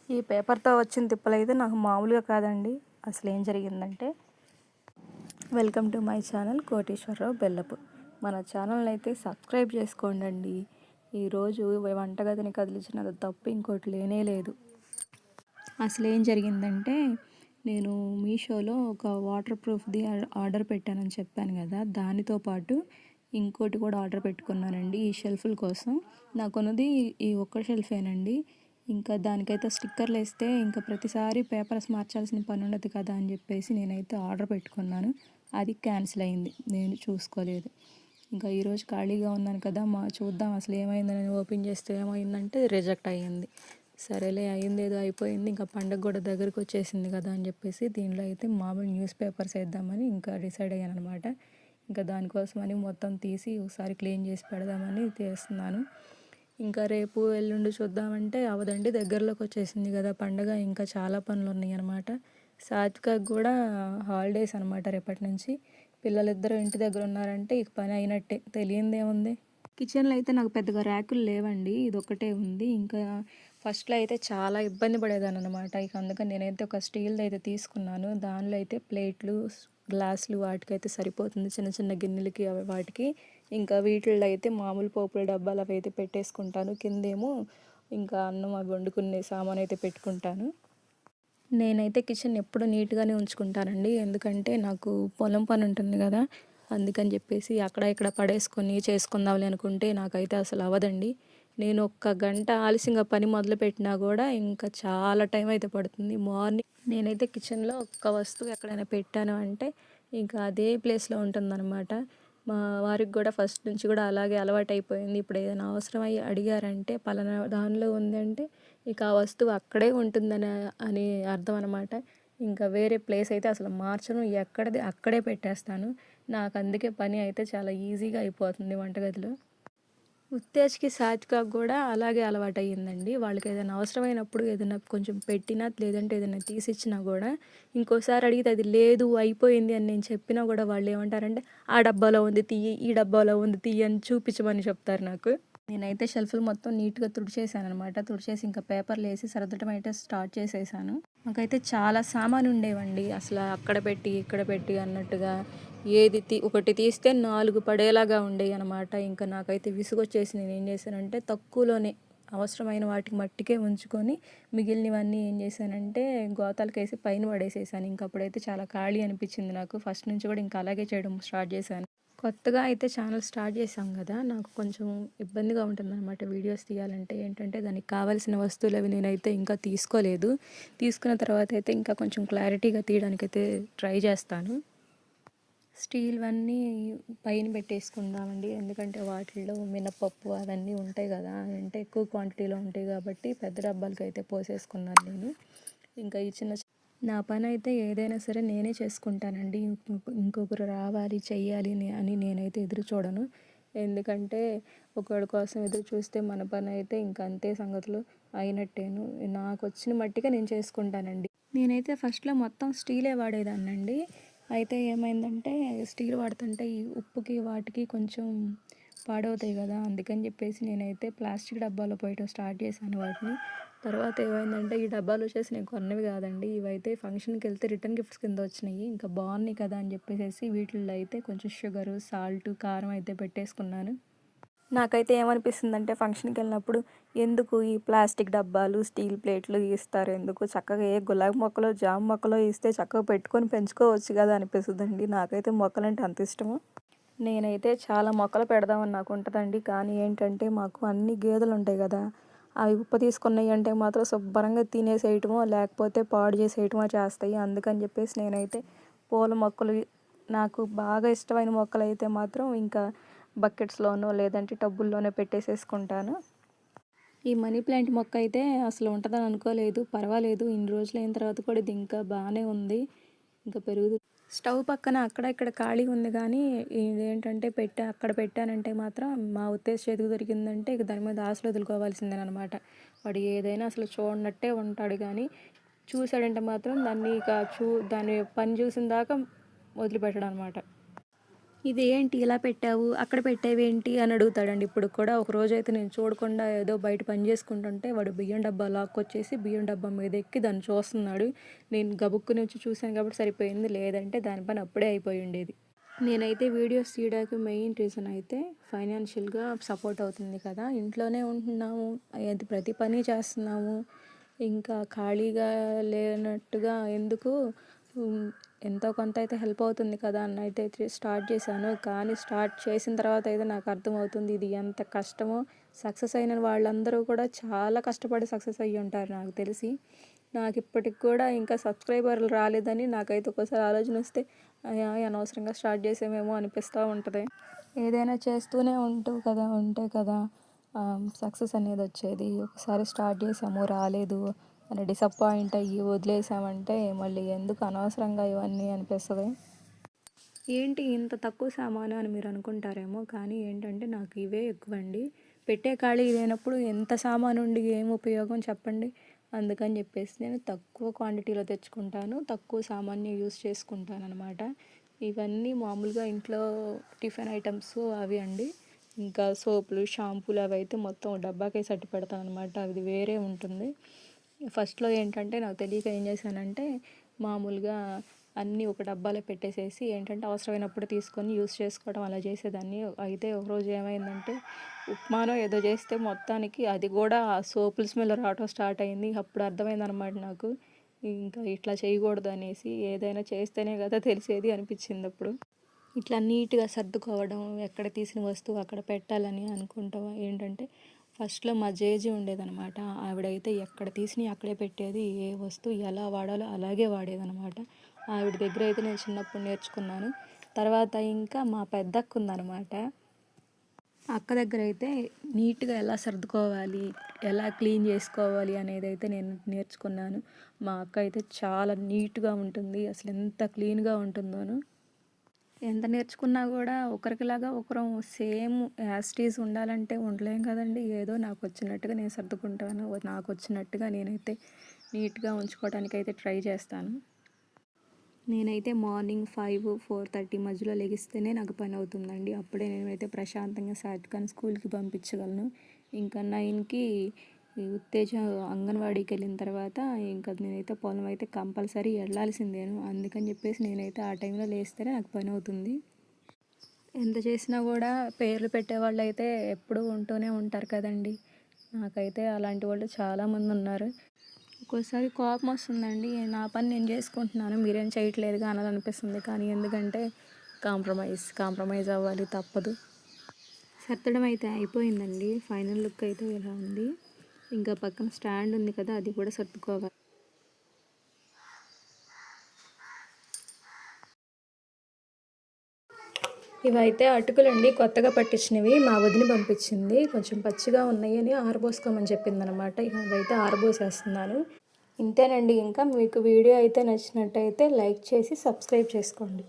ఈ పేపర్‌తో వచ్చిన తిప్పలైతే నాకు మామూలుగా కాదండి. అసలేం జరిగిందంటే, welcome to my channel Koteswararao Bellapu. మన ఛానల్‌ని అయితే సబ్స్క్రైబ్ చేసుకోండండి. ఈరోజు వంటగదిని కదిలించినంత తప్పు ఇంకోటి లేనే లేదు. అసలేం జరిగిందంటే, నేను మీషోలో ఒక వాటర్ ప్రూఫ్‌ది ఆర్డర్ పెట్టానని చెప్పాను కదా! దానితో పాటు ఇంకోటి కూడా ఆర్డర్ పెట్టుకున్నానండి ఈ షెల్ఫ్‌ల కోసం. నాకున్నది ఈ ఒక్క షెల్ఫేనండి. ఇంకా దానికైతే స్టిక్కర్లు వేస్తే ఇంకా ప్రతిసారి పేపర్స్ మార్చాల్సిన పని ఉండదు కదా అని చెప్పేసి నేనైతే ఆర్డర్ పెట్టుకున్నాను. అది క్యాన్సిల్ అయింది, నేను చూసుకోలేదు. ఇంకా ఈరోజు ఖాళీగా ఉన్నాను కదా, చూద్దాం అసలు ఏమైందని ఓపెన్ చేస్తే ఏమైందంటే రిజెక్ట్ అయ్యింది. సరేలే, అయింది ఏదో అయిపోయింది, ఇంకా పండగ కూడా దగ్గరికి వచ్చేసింది కదా అని చెప్పేసి దీనిలో అయితే మామూలు న్యూస్ పేపర్స్ వేద్దామని ఇంకా డిసైడ్ అయ్యాను అనమాట. ఇంకా దానికోసమని మొత్తం తీసి ఒకసారి క్లీన్ చేసి పెడదామని తీస్తున్నాను. ఇంకా రేపు ఎల్లుండి చూద్దామంటే అవదండి, దగ్గరలోకి వచ్చేసింది కదా పండగ, ఇంకా చాలా పనులు ఉన్నాయి అనమాట. సాత్వికకు కూడా హాలిడేస్ అనమాట రేపటి నుంచి. పిల్లలిద్దరూ ఇంటి దగ్గర ఉన్నారంటే ఇక పని అయినట్టే, తెలియందేముంది. కిచెన్లో అయితే నాకు పెద్దగా ర్యాకులు లేవండి, ఇది ఒకటే ఉంది. ఇంకా ఫస్ట్లో అయితే చాలా ఇబ్బంది పడేదాన్ని అనమాట. ఇక అందుకని నేనైతే ఒక స్టీల్ది అయితే తీసుకున్నాను. దానిలో అయితే ప్లేట్లు, గ్లాసులు వాటికైతే సరిపోతుంది, చిన్న చిన్న గిన్నెలకి వాటికి. ఇంకా వీటిల్లో అయితే మామూలు పోపుల డబ్బాలు అవి అయితే పెట్టేసుకుంటాను. కిందేమో ఇంకా అన్నం అవి వండుకునే సామాన్ అయితే పెట్టుకుంటాను. నేనైతే కిచెన్ ఎప్పుడు నీట్గానే ఉంచుకుంటానండి, ఎందుకంటే నాకు పొలం పని ఉంటుంది కదా, అందుకని చెప్పేసి అక్కడ ఇక్కడ పడేసుకొని చేసుకుందాంలే అనుకుంటే నాకైతే అసలు అవ్వదండి. నేను ఒక్క గంట ఆలస్యంగా పని మొదలుపెట్టినా కూడా ఇంకా చాలా టైం అయితే పడుతుంది. మార్నింగ్ నేనైతే కిచెన్లో ఒక్క వస్తువు ఎక్కడైనా పెట్టాను అంటే ఇంకా అదే ప్లేస్లో ఉంటుందన్నమాట. మా వారికి కూడా ఫస్ట్ నుంచి కూడా అలాగే అలవాటు అయిపోయింది. ఇప్పుడు ఏదైనా అవసరం అయ్యి అడిగారంటే పలానా దానిలో ఉందంటే ఇక ఆ వస్తువు అక్కడే ఉంటుందని అని అర్థం అనమాట. ఇంకా వేరే ప్లేస్ అయితే అసలు మార్చను, ఎక్కడిది అక్కడే పెట్టేస్తాను. నాకు అందుకే పని అయితే చాలా ఈజీగా అయిపోతుంది వంటగదిలో. ఉత్తేజ్‌కి, సాత్వికకి కూడా అలాగే అలవాటయ్యిందండి. వాళ్ళకి ఏదైనా అవసరమైనప్పుడు ఏదైనా కొంచెం పెట్టినా, లేదంటే ఏదైనా తీసిచ్చినా కూడా ఇంకోసారి అడిగితే అది లేదు అయిపోయింది అని నేను చెప్పినా కూడా వాళ్ళు ఏమంటారంటే, "ఆ డబ్బాలో ఉంది తియ్యి, ఈ డబ్బాలో ఉంది తియ్యి" అని చూపించమని చెప్తారు నాకు. నేనైతే షెల్ఫ్‌లు మొత్తం నీట్‌గా తుడిచేసాననమాట. తుడిచేసి ఇంకా పేపర్లు వేసి సర్దటం అయితే స్టార్ట్ చేసేసాను. నాకైతే చాలా సామాను ఉండేవండి. అసలు అక్కడ పెట్టి, ఇక్కడ పెట్టి అన్నట్టుగా ఏది ఒకటి తీస్తే 4 పడేలాగా ఉండేవన్నమాట. ఇంకా నాకైతే విసుగొచ్చేసి నేనేం చేశానంటే తక్కువలోనే అవసరమైన వాటికి మట్టికే ఉంచుకొని మిగిలినవన్నీ ఏం చేశానంటే గోతాలకేసి పైన పడేసేసాను. ఇంక అప్పుడైతే చాలా ఖాళీ అనిపించింది నాకు. ఫస్ట్ నుంచి కూడా ఇంకా అలాగే చేయడం స్టార్ట్ చేశాను. కొత్తగా అయితే ఛానల్ స్టార్ట్ చేశాం కదా, నాకు కొంచెం ఇబ్బందిగా ఉంటుందన్నమాట వీడియోస్ తీయాలంటే. ఏంటంటే దానికి కావాల్సిన వస్తువులు అవి నేనైతే ఇంకా తీసుకోలేదు. తీసుకున్న తర్వాత అయితే ఇంకా కొంచెం క్లారిటీగా తీయడానికైతే ట్రై చేస్తాను. స్టీల్‌వన్నీ పైన పెట్టేసుకుందామండి, ఎందుకంటే వాటిల్లో మినపప్పు అవన్నీ ఉంటాయి కదా, అంటే ఎక్కువ క్వాంటిటీలో ఉంటాయి కాబట్టి పెద్ద డబ్బాలకైతే పోసేసుకున్నాను నేను. ఇంకా ఈ నా పని అయితే ఏదైనా సరే నేనే చేసుకుంటానండి. ఇంకొకరు రావాలి చెయ్యాలి అని నేనైతే ఎదురు చూడను. ఎందుకంటే ఒకరి కోసం ఎదురు చూస్తే మన పని అయితే ఇంక అంతే సంగతులు, అయినట్టేను. నాకు వచ్చిన మట్టిగా నేను చేసుకుంటానండి. నేనైతే ఫస్ట్లో మొత్తం స్టీలే వాడేదాన్నండి. అయితే ఏమైందంటే స్టీల్ వాడుతుంటే ఈ ఉప్పుకి వాటికి కొంచెం పాడవుతాయి కదా, అందుకని చెప్పేసి నేనైతే ప్లాస్టిక్ డబ్బాలో పోయటం స్టార్ట్ చేశాను వాటిని. తర్వాత ఏమైందంటే ఈ డబ్బాలు వచ్చేసి నేను కొన్నవి కాదండి, ఇవైతే ఫంక్షన్కి వెళ్తే రిటర్న్ గిఫ్ట్స్ కింద వచ్చినాయి. ఇంకా బాగున్నాయి కదా అని చెప్పేసి వీటిల్లో అయితే కొంచెం షుగరు, సాల్ట్, కారం అయితే పెట్టేసుకున్నాను. నాకైతే ఏమనిపిస్తుందంటే ఫంక్షన్కి వెళ్ళినప్పుడు ఎందుకు ఈ ప్లాస్టిక్ డబ్బాలు, స్టీల్ ప్లేట్లు ఇస్తారు, ఎందుకు చక్కగా ఏ గులాబీ మొక్కలో, జామ మొక్కలో ఇస్తే చక్కగా పెట్టుకొని పెంచుకోవచ్చు కదా అనిపిస్తుందండి. నాకైతే మొక్కలంటే అంత ఇష్టము. నేనైతే చాలా మొక్కలు పెడదామని నాకు ఉంటుందండి, కానీ ఏంటంటే మాకు అన్ని గేదెలు ఉంటాయి కదా, అవి ఉప్పు తీసుకున్నాయి అంటే మాత్రం శుభ్రంగా తినేసేయటమో లేకపోతే పాడు చేసేయటమో చేస్తాయి. అందుకని చెప్పేసి నేనైతే పూల మొక్కలు, నాకు బాగా ఇష్టమైన మొక్కలు అయితే మాత్రం ఇంకా బకెట్స్లోనో లేదంటే టబ్బుల్లోనో పెట్టేసేసుకుంటాను. ఈ మనీ ప్లాంట్ మొక్క అయితే అసలు ఉంటుందని అనుకోలేదు, పర్వాలేదు ఇన్ని రోజులు అయిన తర్వాత కూడా ఇది ఇంకా బాగానే ఉంది, ఇంకా పెరుగుతుంది. స్టవ్ పక్కన అక్కడ ఇక్కడ ఖాళీ ఉంది, కానీ ఇదేంటంటే అక్కడ పెట్టానంటే మాత్రం మా ఉత్తేజ్ చేతికి దొరికిందంటే ఇక దాని మీద ఆశలు వదులుకోవాల్సిందేనమాట. వాడు ఏదైనా అసలు చూడనట్టే ఉంటాడు, కానీ చూసాడంటే మాత్రం దాన్ని ఇక దాని పని చూసిన దాకా వదిలిపెట్టడం అనమాట. ఇదేంటి ఇలా పెట్టావు, అక్కడ పెట్టావేంటి అని అడుగుతాడండి. ఇప్పుడు కూడా ఒకరోజు అయితే నేను చూడకుండా ఏదో బయట పని చేసుకుంటుంటే వాడు బియ్యం డబ్బా లాక్కొచ్చేసి బియ్యం డబ్బా మీద ఎక్కి దాన్ని చూస్తున్నాడు. నేను గబుక్కుని వచ్చి చూశాను కాబట్టి సరిపోయింది, లేదంటే దాని పని అప్పుడే అయిపోయి ఉండేది. నేనైతే వీడియోస్ తీయడానికి మెయిన్ రీజన్ అయితే ఫైనాన్షియల్గా సపోర్ట్ అవుతుంది కదా. ఇంట్లోనే ఉంటున్నాము, అది ప్రతి పని చేస్తున్నాము, ఇంకా ఖాళీగా లేనట్టుగా ఎందుకు, ఎంతో కొంత అయితే హెల్ప్ అవుతుంది కదా అని అయితే స్టార్ట్ చేశాను. కానీ స్టార్ట్ చేసిన తర్వాత అయితే నాకు అర్థమవుతుంది ఇది ఎంత కష్టమో. సక్సెస్ అయిన వాళ్ళందరూ కూడా చాలా కష్టపడి సక్సెస్ అయ్యి ఉంటారు నాకు తెలిసి. నాకు ఇప్పటికి కూడా ఇంకా సబ్స్క్రైబర్లు రాలేదని నాకైతే ఒకసారి ఆలోచన వస్తే అనవసరంగా స్టార్ట్ చేసామేమో అనిపిస్తూ ఉంటుంది. ఏదైనా చేస్తూనే ఉంటే కదా సక్సెస్ అనేది వచ్చేది. ఒకసారి స్టార్ట్ చేసాము రాలేదు అని డిసప్పాయింట్ అయ్యి వదిలేసామంటే మళ్ళీ ఎందుకు అనవసరంగా ఇవన్నీ అనిపిస్తుంది. ఏంటి ఇంత తక్కువ సామాను అని మీరు అనుకుంటారేమో, కానీ ఏంటంటే నాకు ఇవే ఎక్కువండి. పెట్టే ఖాళీ లేనప్పుడు ఎంత సామాను ఉండి ఏం ఉపయోగం చెప్పండి. అందుకని చెప్పేసి నేను తక్కువ క్వాంటిటీలో తెచ్చుకుంటాను, తక్కువ సామాన్ని యూస్ చేసుకుంటాను అనమాట. ఇవన్నీ మామూలుగా ఇంట్లో టిఫిన్ ఐటమ్స్ అవి అండి. ఇంకా సోపులు, షాంపూలు అవి అయితే మొత్తం డబ్బాకే సర్టి పెడతాను అనమాట. అది వేరే ఉంటుంది. ఫస్ట్లో ఏంటంటే నాకు తెలియక ఏం చేశానంటే మామూలుగా అన్నీ ఒక డబ్బాలో పెట్టేసేసి ఏంటంటే అవసరమైనప్పుడు తీసుకొని యూస్ చేసుకోవడం అలా చేసేదాన్ని. అయితే ఒకరోజు ఏమైందంటే ఉప్మానో ఏదో చేస్తే మొత్తానికి అది కూడా ఆ సోపుల స్మెల్ రావటం స్టార్ట్ అయింది. అప్పుడు అర్థమైందనమాట నాకు ఇంకా ఇట్లా చేయకూడదు అనేసి. ఏదైనా చేస్తేనే కదా తెలిసేది అనిపించింది అప్పుడు. ఇట్లా నీట్గా సర్దుకోవడం, ఎక్కడ తీసిన వస్తువు అక్కడ పెట్టాలని అనుకుంటాం. ఏంటంటే ఫస్ట్లో మా జేజీ ఉండేదనమాట. ఆవిడైతే ఎక్కడ తీసినవి అక్కడే పెట్టేది, ఏ వస్తువు ఎలా వాడాలో అలాగే వాడేదనమాట. ఆవిడ దగ్గర అయితే నేను చిన్నప్పుడు నేర్చుకున్నాను. తర్వాత ఇంకా మా పెద్దక్క ఉందనమాట. అక్క దగ్గర అయితే నీట్గా ఎలా సర్దుకోవాలి, ఎలా క్లీన్ చేసుకోవాలి అనేది అయితే నేను నేర్చుకున్నాను. మా అక్క అయితే చాలా నీట్గా ఉంటుంది, అసలు ఎంత క్లీన్గా ఉంటుందోను. ఎంత నేర్చుకున్నా కూడా ఒకరికిలాగా ఒకరం సేమ్ యాజ్ ఇట్ ఈజ్ ఉండాలంటే ఉండలేం కదండి. ఏదో నాకు వచ్చినట్టుగా నేను సర్దుకుంటాను, నాకు వచ్చినట్టుగా నేనైతే నీట్గా ఉంచుకోవడానికి అయితే ట్రై చేస్తాను. నేనైతే మార్నింగ్ 5-4:30 మధ్యలో లెగిస్తేనే నాకు పని అవుతుందండి. అప్పుడే నేనైతే ప్రశాంతంగా సాత్వికాన్ని స్కూల్కి పంపించగలను. ఇంకా 9కి ఉత్తేజ అంగన్వాడీకి వెళ్ళిన తర్వాత ఇంకా నేనైతే పొలం అయితే కంపల్సరీ వెళ్ళాల్సిందేను. అందుకని చెప్పేసి నేనైతే ఆ టైంలో లేస్తేనే నాకు పని అవుతుంది. ఎంత చేసినా కూడా పేర్లు పెట్టేవాళ్ళు అయితే ఎప్పుడూ ఉంటూనే ఉంటారు కదండి. నాకైతే అలాంటి వాళ్ళు చాలామంది ఉన్నారు. ఒక్కోసారి కోపం వస్తుందండి, నా పని నేను చేసుకుంటున్నాను మీరేం చేయట్లేదుగా అనాలనిపిస్తుంది. కానీ ఎందుకంటే కాంప్రమైజ్ అవ్వాలి, తప్పదు. సర్దడం అయితే అయిపోయిందండి. ఫైనల్ లుక్ అయితే ఇలా ఉంది. ఇంకా పక్కన స్టాండ్ ఉంది కదా, అది కూడా సర్దుకోవాలి. ఇవైతే అటుకులండి, కొత్తగా పట్టించినవి. మా వదిన పంపించింది. కొంచెం పచ్చిగా ఉన్నాయి అని ఆరబోసుకోమని చెప్పింది అనమాట. ఇవైతే ఆరబోసేస్తున్నాను. ఇంతేనండి. ఇంకా మీకు వీడియో అయితే నచ్చినట్టయితే లైక్ చేసి సబ్స్క్రైబ్ చేసుకోండి.